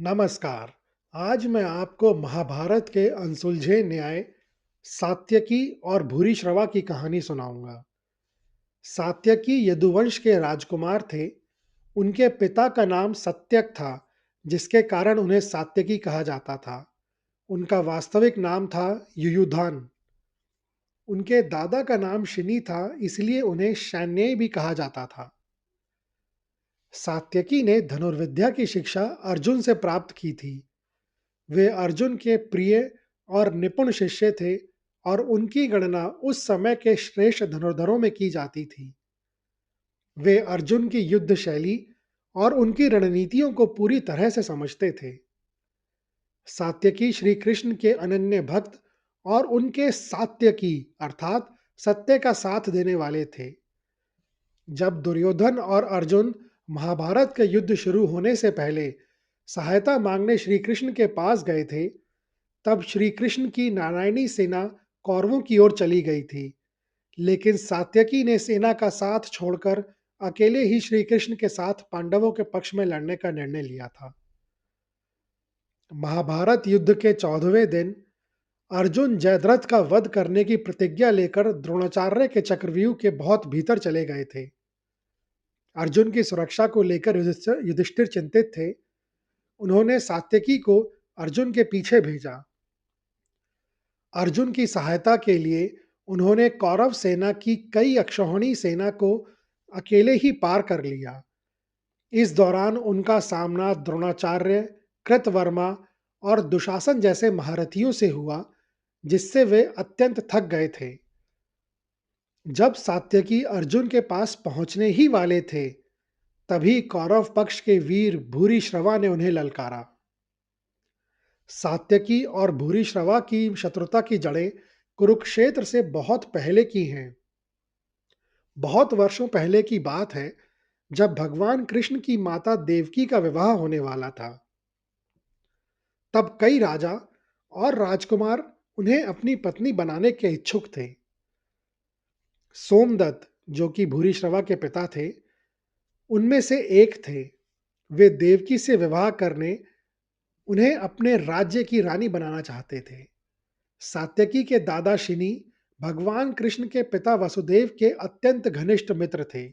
नमस्कार। आज मैं आपको महाभारत के अनसुलझे न्याय सात्यकी और भूरिश्रवा की कहानी सुनाऊंगा। सात्यकी यदुवंश के राजकुमार थे। उनके पिता का नाम सत्यक था, जिसके कारण उन्हें सात्यकी कहा जाता था। उनका वास्तविक नाम था युयुधान। उनके दादा का नाम शिनी था, इसलिए उन्हें शैन्य भी कहा जाता था। सात्यकी ने धनुर्विद्या की शिक्षा अर्जुन से प्राप्त की थी। वे अर्जुन के प्रिय और निपुण शिष्य थे और उनकी गणना उस समय के श्रेष्ठ धनुर्धरों में की जाती थी। वे अर्जुन की युद्ध शैली और उनकी रणनीतियों को पूरी तरह से समझते थे। सात्यकी श्री कृष्ण के अनन्य भक्त और उनके सात्यकी अर्थात सत्य का साथ देने वाले थे। जब दुर्योधन और अर्जुन महाभारत के युद्ध शुरू होने से पहले सहायता मांगने श्री कृष्ण के पास गए थे, तब श्री कृष्ण की नारायणी सेना कौरवों की ओर चली गई थी, लेकिन सात्यकी ने सेना का साथ छोड़कर अकेले ही श्री कृष्ण के साथ पांडवों के पक्ष में लड़ने का निर्णय लिया था। महाभारत युद्ध के 14वें दिन अर्जुन जयद्रथ का वध करने की प्रतिज्ञा लेकर द्रोणाचार्य के चक्रव्यूह के बहुत भीतर चले गए थे। अर्जुन की सुरक्षा को लेकर युधिष्ठिर चिंतित थे। उन्होंने सात्यकी को अर्जुन के पीछे भेजा। अर्जुन की सहायता के लिए उन्होंने कौरव सेना की कई अक्षौहिणी सेना को अकेले ही पार कर लिया। इस दौरान उनका सामना द्रोणाचार्य, कृतवर्मा और दुशासन जैसे महारथियों से हुआ, जिससे वे अत्यंत थक गए थे। जब सात्यकी अर्जुन के पास पहुंचने ही वाले थे, तभी कौरव पक्ष के वीर भूरिश्रवा ने उन्हें ललकारा। सात्यकी और भूरिश्रवा की शत्रुता की जड़ें कुरुक्षेत्र से बहुत पहले की हैं। बहुत वर्षों पहले की बात है, जब भगवान कृष्ण की माता देवकी का विवाह होने वाला था। तब कई राजा और राजकुमार उन्हें अपनी पत्नी बनाने के इच्छुक थे। सोमदत्त, जो कि भूरिश्रवा के पिता थे, उनमें से एक थे। वे देवकी से विवाह करने उन्हें अपने राज्य की रानी बनाना चाहते थे। सात्यकी के दादा शिनी भगवान कृष्ण के पिता वसुदेव के अत्यंत घनिष्ठ मित्र थे।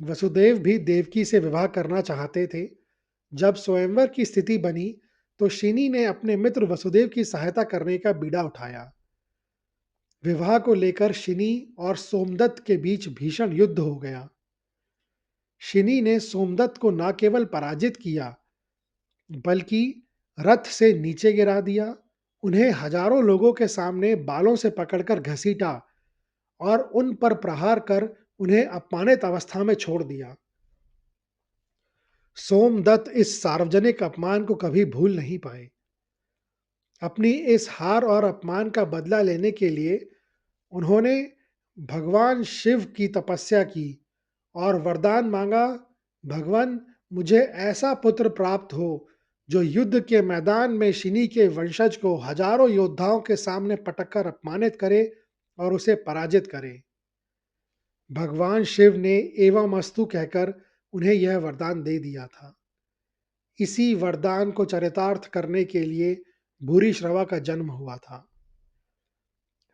वसुदेव भी देवकी से विवाह करना चाहते थे। जब स्वयंवर की स्थिति बनी, तो शिनी ने अपने मित्र वसुदेव की सहायता करने का बीड़ा उठाया। विवाह को लेकर शिनी और सोमदत्त के बीच भीषण युद्ध हो गया। शिनी ने सोमदत्त को न केवल पराजित किया, बल्कि रथ से नीचे गिरा दिया। उन्हें हजारों लोगों के सामने बालों से पकड़कर घसीटा और उन पर प्रहार कर उन्हें अपमानित अवस्था में छोड़ दिया। सोमदत्त इस सार्वजनिक अपमान को कभी भूल नहीं पाए। अपनी इस हार और अपमान का बदला लेने के लिए उन्होंने भगवान शिव की तपस्या की और वरदान मांगा, भगवान, मुझे ऐसा पुत्र प्राप्त हो जो युद्ध के मैदान में शिनी के वंशज को हजारों योद्धाओं के सामने पटककर अपमानित करे और उसे पराजित करे। भगवान शिव ने एवं अस्तु कहकर उन्हें यह वरदान दे दिया था। इसी वरदान को चरितार्थ करने के लिए भूरिश्रवा का जन्म हुआ था।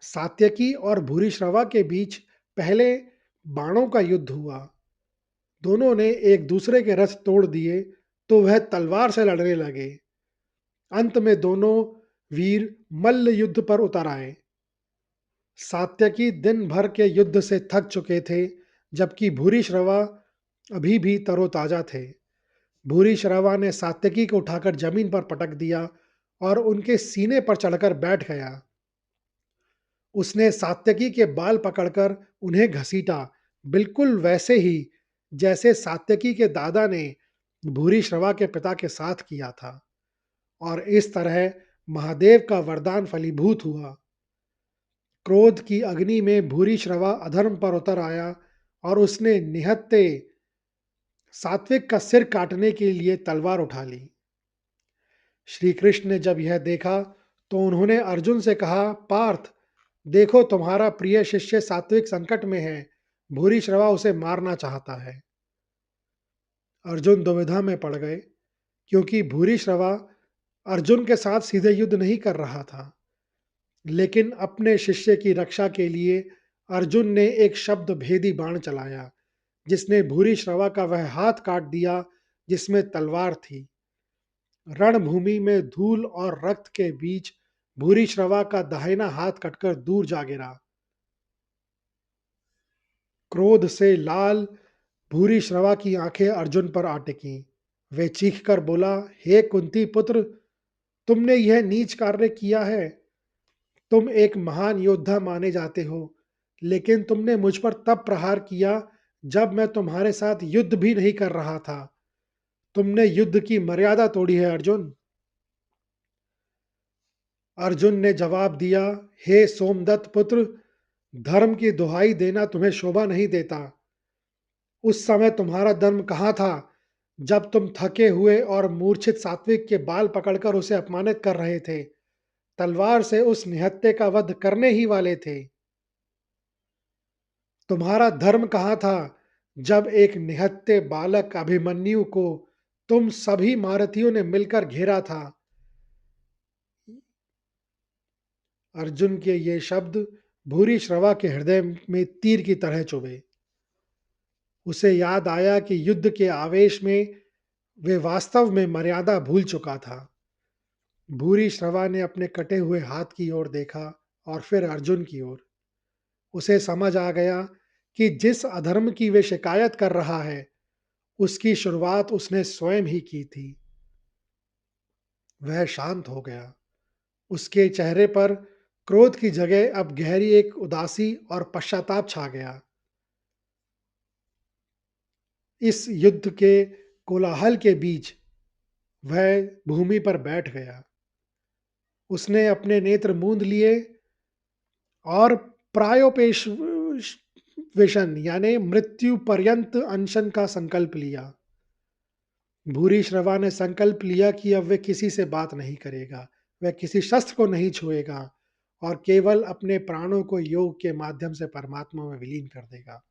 सात्यकी और भूरिश्रवा के बीच पहले बाणों का युद्ध हुआ। दोनों ने एक दूसरे के रथ तोड़ दिए, तो वह तलवार से लड़ने लगे। अंत में दोनों वीर मल्ल युद्ध पर उतर आए। सात्यकी दिन भर के युद्ध से थक चुके थे, जबकि भूरिश्रवा अभी भी तरोताजा थे। भूरिश्रवा ने सात्यकी को उठाकर जमीन पर पटक दिया और उनके सीने पर चढ़कर बैठ गया। उसने सात्यकी के बाल पकड़कर उन्हें घसीटा, बिल्कुल वैसे ही जैसे सात्यकी के दादा ने भूरिश्रवा के पिता के साथ किया था। और इस तरह महादेव का वरदान फलीभूत हुआ। क्रोध की अग्नि में भूरिश्रवा अधर्म पर उतर आया और उसने निहत्थे सात्विक का सिर काटने के लिए तलवार उठा ली। श्री कृष्ण ने जब यह देखा, तो उन्होंने अर्जुन से कहा, पार्थ, देखो तुम्हारा प्रिय शिष्य सात्विक संकट में है। भूरिश्रवा उसे मारना चाहता है। अर्जुन दुविधा में पड़ गए। क्योंकि भूरिश्रवा अर्जुन के साथ सीधे युद्ध नहीं कर रहा था, लेकिन अपने शिष्य की रक्षा के लिए अर्जुन ने एक शब्द भेदी बाण चलाया, जिसने भूरिश्रवा का वह हाथ काट दिया जिसमें तलवार थी। रणभूमि में धूल और रक्त के बीच भूरिश्रवा का दाहिना हाथ कटकर दूर जा गिरा। क्रोध से लाल भूरिश्रवा की आंखें अर्जुन पर आ टिकीं। वे चीखकर बोला, हे कुंती पुत्र, तुमने यह नीच कार्य किया है। तुम एक महान योद्धा माने जाते हो, लेकिन तुमने मुझ पर तब प्रहार किया जब मैं तुम्हारे साथ युद्ध भी नहीं कर रहा था। तुमने युद्ध की मर्यादा तोड़ी है अर्जुन। अर्जुन ने जवाब दिया, हे सोमदत्त पुत्र, धर्म की दुहाई देना तुम्हें शोभा नहीं देता। उस समय तुम्हारा धर्म कहाँ था जब तुम थके हुए और मूर्छित सात्विक के बाल पकड़कर उसे अपमानित कर रहे थे, तलवार से उस निहत्थे का वध करने ही वाले थे। तुम्हारा धर्म कहाँ था जब एक निहत्थे बालक अभिमन्यु को तुम सभी महारथियों ने मिलकर घेरा था। अर्जुन के ये शब्द भूरी श्रवा के हृदय में तीर की तरह चुभे। उसे याद आया कि युद्ध के आवेश में वे वास्तव में मर्यादा भूल चुका था। भूरी श्रवा ने अपने कटे हुए हाथ की ओर देखा और फिर अर्जुन की ओर। उसे समझ आ गया कि जिस अधर्म की वे शिकायत कर रहा है, उसकी शुरुआत उसने स्वयं ही की थी। वह शांत हो गया। उसके चेहरे पर क्रोध की जगह अब गहरी एक उदासी और पश्चाताप छा गया। इस युद्ध के कोलाहल के बीच वह भूमि पर बैठ गया। उसने अपने नेत्र मूंद लिए और प्रायोपेश विशन यानी मृत्यु पर्यंत अनशन का संकल्प लिया। भूरी श्रवा ने संकल्प लिया कि अब वह किसी से बात नहीं करेगा, वह किसी शस्त्र को नहीं छुएगा और केवल अपने प्राणों को योग के माध्यम से परमात्मा में विलीन कर देगा।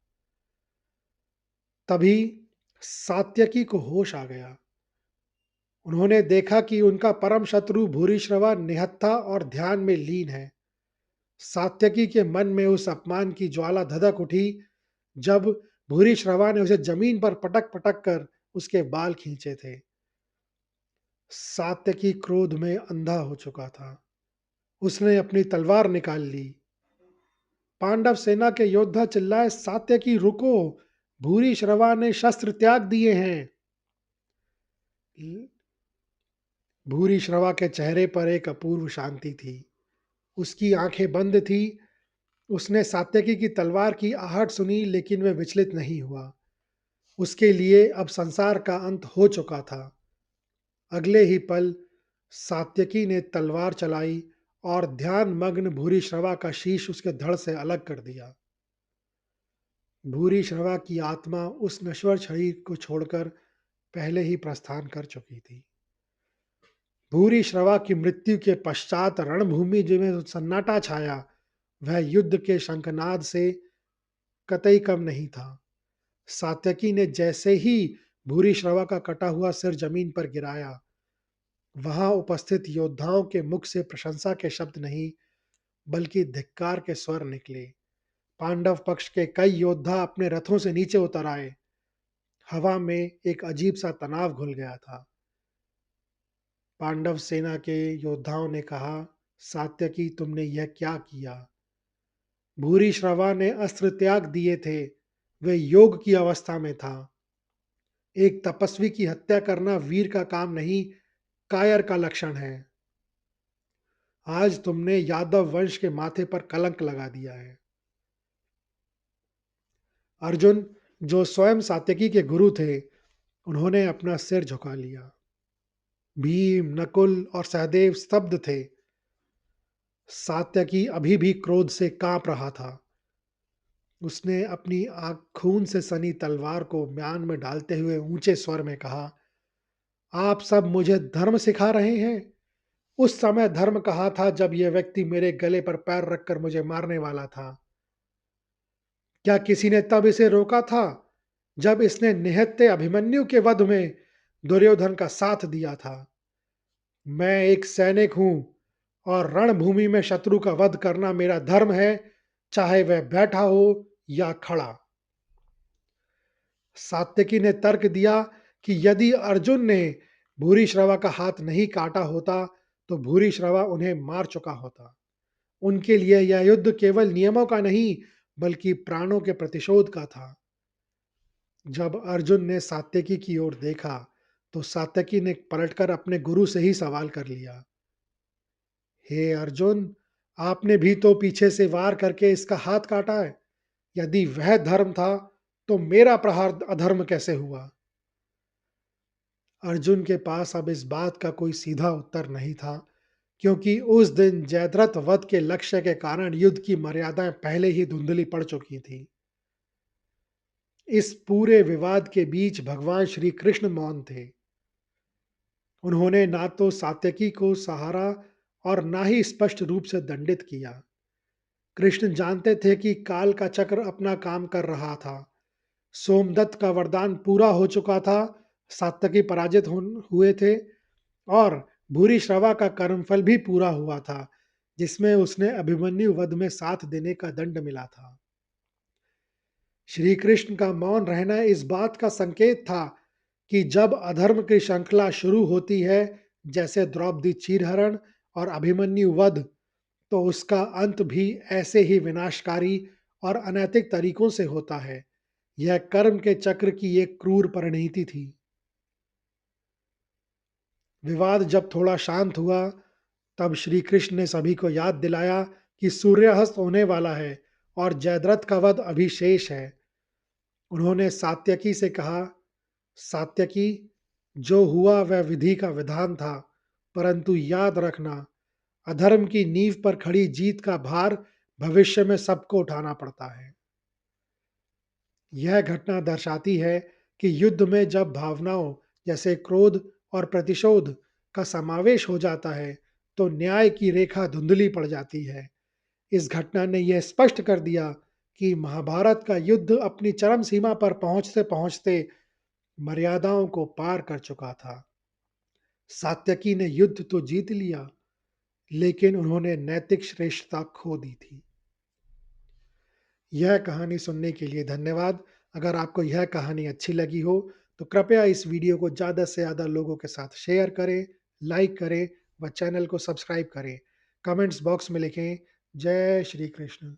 तभी सात्यकी को होश आ गया। उन्होंने देखा कि उनका परम शत्रु भूरिश्रवा निहत्था और ध्यान में लीन है। सात्यकी के मन में उस अपमान की ज्वाला धधक उठी जब भूरिश्रवा ने उसे जमीन पर पटक पटक कर उसके बाल खींचे थे। सात्यकी क्रोध में अंधा हो चुका था। उसने अपनी तलवार निकाल ली। पांडव सेना के योद्धा चिल्लाए, सात्यकी रुको, भूरिश्रवा ने शस्त्र त्याग दिए हैं। भूरिश्रवा के चेहरे पर एक अपूर्व शांति थी। उसकी आंखें बंद थी। उसने सात्यकी की तलवार की आहट सुनी, लेकिन वह विचलित नहीं हुआ। उसके लिए अब संसार का अंत हो चुका था। अगले ही पल सात्यकी ने तलवार चलाई और ध्यान मग्न भूरिश्रवा का शीश उसके धड़ से अलग कर दिया। भूरिश्रवा की आत्मा उस नश्वर शरीर को छोड़कर पहले ही प्रस्थान कर चुकी थी। भूरिश्रवा की मृत्यु के पश्चात रणभूमि में सन्नाटा छाया। वह युद्ध के शंखनाद से कतई कम नहीं था। सात्यकी ने जैसे ही भूरिश्रवा का कटा हुआ सिर जमीन पर गिराया, वहां उपस्थित योद्धाओं के मुख से प्रशंसा के शब्द नहीं, बल्कि धिक्कार के स्वर निकले। पांडव पक्ष के कई योद्धा अपने रथों से नीचे उतर आए। हवा में एक अजीब सा तनाव घुल गया था। पांडव सेना के योद्धाओं ने कहा, सात्यकी, तुमने यह क्या किया? भूरिश्रवा ने अस्त्र त्याग दिए थे। वे योग की अवस्था में था। एक तपस्वी की हत्या करना वीर का काम नहीं, कायर का लक्षण है। आज तुमने यादव वंश के माथे पर कलंक लगा दिया है। अर्जुन, जो स्वयं सात्यकी के गुरु थे, उन्होंने अपना सिर झुका लिया। भीम, नकुल और सहदेव स्तब्ध थे। सात्यकी अभी भी क्रोध से कांप रहा था। उसने अपनी आंख खून से सनी तलवार को म्यान में डालते हुए ऊंचे स्वर में कहा, आप सब मुझे धर्म सिखा रहे हैं। उस समय धर्म कहा था जब यह व्यक्ति मेरे गले पर पैर रखकर मुझे मारने वाला था। क्या किसी ने तब इसे रोका था जब इसने निहत्थे अभिमन्यु के वध में दुर्योधन का साथ दिया था। मैं एक सैनिक हूँ और रणभूमि में शत्रु का वध करना मेरा धर्म है, चाहे वह बैठा हो या खड़ा। सात्यकी ने तर्क दिया कि यदि अर्जुन ने भूरिश्रवा का हाथ नहीं काटा होता, तो भूरिश्रवा उन्हें मार चुका होता। उनके लिए यह युद्ध केवल नियमों का नहीं, बल्कि प्राणों के प्रतिशोध का था। जब अर्जुन ने सात्यकी की ओर देखा, तो सात्यकी ने पलटकर अपने गुरु से ही सवाल कर लिया, हे अर्जुन, आपने भी तो पीछे से वार करके इसका हाथ काटा है। यदि वह धर्म था, तो मेरा प्रहार अधर्म कैसे हुआ? अर्जुन के पास अब इस बात का कोई सीधा उत्तर नहीं था, क्योंकि उस दिन जयद्रथ वध के लक्ष्य के कारण युद्ध की मर्यादाएं पहले ही धुंधली पड़ चुकी थीं। इस पूरे विवाद के बीच भगवान श्री कृष्ण मौन थे। उन्होंने ना तो सात्यकी को सहारा और ना ही स्पष्ट रूप से दंडित किया। कृष्ण जानते थे कि काल का चक्र अपना काम कर रहा था। सोमदत्त का वरदान पूरा हो चुका था, सात्यकी पराजित हुए थे और भूरिश्रवा का कर्मफल भी पूरा हुआ था, जिसमें उसने अभिमन्यु वध में साथ देने का दंड मिला था। श्री कृष्ण का मौन रहना इस बात का संकेत था कि जब अधर्म की श्रृंखला शुरू होती है, जैसे द्रौपदी चीरहरण और अभिमन्यु वध, तो उसका अंत भी ऐसे ही विनाशकारी और अनैतिक तरीकों से होता है। यह कर्म के चक्र की एक क्रूर परिणति थी। विवाद जब थोड़ा शांत हुआ, तब श्री कृष्ण ने सभी को याद दिलाया कि सूर्यास्त होने वाला है और जयद्रथ का वध अभी शेष है। उन्होंने सात्यकी से कहा, सात्यकी, जो हुआ वह विधि का विधान था, परंतु याद रखना, अधर्म की नींव पर खड़ी जीत का भार भविष्य में सबको उठाना पड़ता है। यह घटना दर्शाती है कि युद्ध में जब भावनाओं जैसे क्रोध और प्रतिशोध का समावेश हो जाता है, तो न्याय की रेखा धुंधली पड़ जाती है। इस घटना ने यह स्पष्ट कर दिया कि महाभारत का युद्ध अपनी चरम सीमा पर पहुंचते पहुंचते मर्यादाओं को पार कर चुका था। सात्यकी ने युद्ध तो जीत लिया, लेकिन उन्होंने नैतिक श्रेष्ठता खो दी थी। यह कहानी सुनने के लिए धन्यवाद। अगर आपको यह कहानी अच्छी लगी हो, तो कृपया इस वीडियो को ज़्यादा से ज़्यादा लोगों के साथ शेयर करें, लाइक करें व चैनल को सब्सक्राइब करें। कमेंट्स बॉक्स में लिखें, जय श्री कृष्ण।